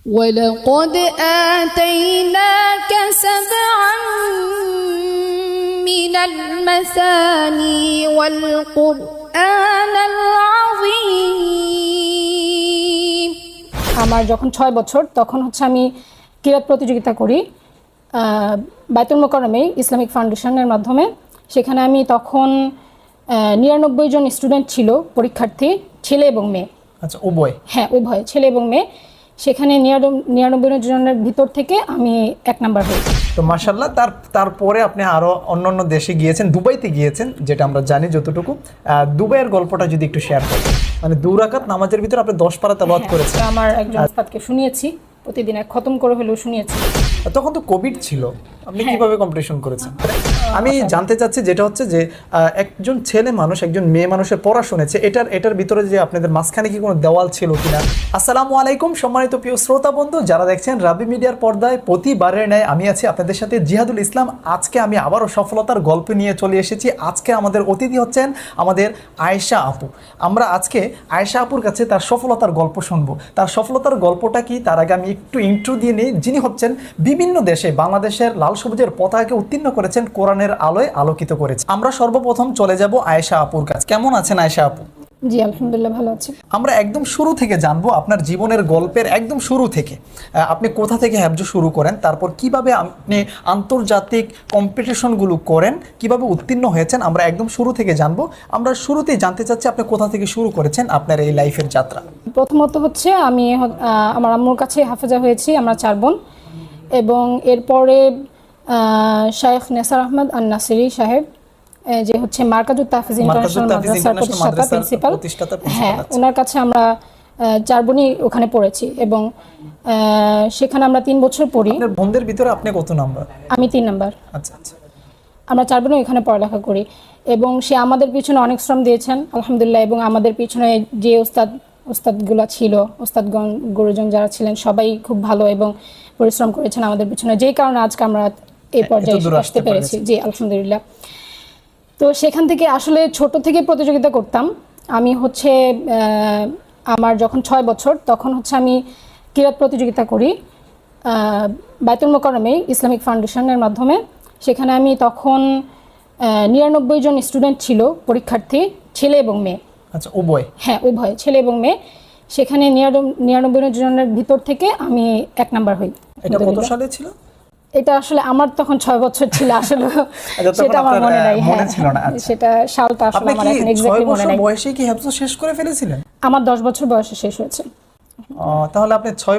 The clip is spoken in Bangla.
ولقد آتيناك سبعا من المثاني والقرآن العظيم। আমার যখন 6 বছর তখন হচ্ছে আমি কিরাত প্রতিযোগিতা করি বাইতুল মোকাররমে ইসলামিক ফাউন্ডেশনের মাধ্যমে। সেখানে আমি তখন 99 জন স্টুডেন্ট ছিল, পরীক্ষার্থী, ছেলে এবং মেয়ে। আচ্ছা, উভয়? হ্যাঁ, উভয়, ছেলে এবং মেয়ে। সেখানে 99 জনের ভিতর থেকে আমি 1 নাম্বার হই। তো মাশাআল্লাহ, তারপরে আপনি আরো অন্যান্য দেশে গিয়েছেন, দুবাইতে গিয়েছেন, যেটা আমরা জানি যতটুকু। দুবাইয়ের গল্পটা যদি একটু শেয়ার করেন। মানে 2 রাকাত নামাজের ভিতরে আপনি 10 পারা তেলাওয়াত করেছেন। আমার একজন উস্তাদকে শুনিয়েছি, প্রতিদিন এক খতম করে হলেও শুনিয়েছি। তখন তো কোভিড ছিল, আপনি কিভাবে কম্পিটিশন করেছেন? আমি জানতে চাচ্ছি যেটা হচ্ছে যে একজন ছেলে মানুষ একজন মেয়ে মানুষের পড়া শুনেছে, এটার ভিতরে যে আপনাদের মাঝখানে কি কোনো দেওয়াল ছিল কিনা? আসসালামু আলাইকুম সম্মানিত প্রিয় শ্রোতা বন্ধু, যারা দেখছেন রাবি মিডিয়ার পর্দায় প্রতিবারের ন্যায় আমি আছি আপনাদের সাথে জিহাদুল ইসলাম। আজকে আমি আবারও সফলতার গল্প নিয়ে চলে এসেছি। আজকে আমাদের অতিথি হচ্ছেন আমাদের আয়েশা আপু। আমরা আজকে আয়েশা আপুর কাছে তার সফলতার গল্প শুনবো। তার সফলতার গল্পটা কি তার আগে আমি একটু ইন্ট্রো দিয়ে নিই। যিনি হচ্ছেন বিভিন্ন দেশে বাংলাদেশের লাল সবুজের পতাকাকে উত্তীর্ণ করেছেন, কোরআনের আলোয় আলোকিত করেছে। আমরা সর্বপ্রথম চলে যাব আয়েশা আপুর কাছে। কেমন আছেন আয়েশা আপু? জি আলহামদুলিল্লাহ, ভালো আছি। আমরা একদম শুরু থেকে জানবো, আপনার জীবনের গল্পের একদম শুরু থেকে আপনি কোথা থেকে হ্যাফজ শুরু করেন, তারপর কিভাবে আপনি আন্তর্জাতিক কম্পিটিশনগুলো করেন, কিভাবে উত্তীর্ণ হয়েছেন, আমরা একদম শুরু থেকে জানবো। আমরা শুরুতেই জানতে চাচ্ছি আপনি কোথা থেকে শুরু করেছেন আপনার এই লাইফের যাত্রা। প্রথমত হচ্ছে আমি আমার আম্মুর কাছে হাফেজা হয়েছি, আমরা 4 বোন। এবং এরপরে শায়েখ নেসার আহমদ আন নাসিরি সাহেব, যে হচ্ছে মার্কাজুত তাহফিজ ইন্টারন্যাশনাল মাদ্রাসার প্রতিষ্ঠাতা, হ্যাঁ, ওনার কাছে আমরা 4 বোনই ওখানে পড়েছি। এবং সেখানে আমরা 3 বছর পড়ি। আপনার বোনদের ভিতরে আপনি কত নাম্বার? আমি 3 নাম্বার। আচ্ছা আচ্ছা। আমরা 4 বোনই এখানে পড়ালেখা করি। এবং সে আমাদের পিছনে অনেক শ্রম দিয়েছেন আলহামদুলিল্লাহ। এবং আমাদের পিছনে যে ওস্তাদগুলো ছিল, ওস্তাদগণ গুরুজন যারা ছিলেন, সবাই খুব ভালো এবং পরিশ্রম করেছেন আমাদের পিছনে, যেই কারণে আজকে আমরা এই পর্যায়ে আসতে পেরেছি। জি আলহামদুলিল্লাহ। তো সেখান থেকে আসলে ছোট থেকে প্রতিযোগিতা করতাম। আমি হচ্ছে আমার যখন 6 বছর তখন হচ্ছে আমি কিরাত প্রতিযোগিতা করি বাইতুল মোকাররমে ইসলামিক ফাউন্ডেশনের মাধ্যমে। সেখানে আমি তখন 99 জন স্টুডেন্ট ছিল, পরীক্ষার্থী, ছেলে এবং মেয়ে। আচ্ছা, উভয়? হ্যাঁ, উভয়, ছেলে এবং মেয়ে। সেখানে 99 জনের ভিতর থেকে আমি 1 নাম্বার হই। এটা কত সালে ছিল? এটা আসলে আমার তখন 6 বছর ছিল আসলে, সেটা আমার মনে নাই। মনে ছিল না? সেটা সালটা আসলে আমার এখন এক্স্যাক্টলি মনে নাই। বয়সে কি হেফজ শেষ করে ফেলেছিলেন? আমার 10 বছর বয়সে শেষ হয়েছে। তাহলে আপনি 6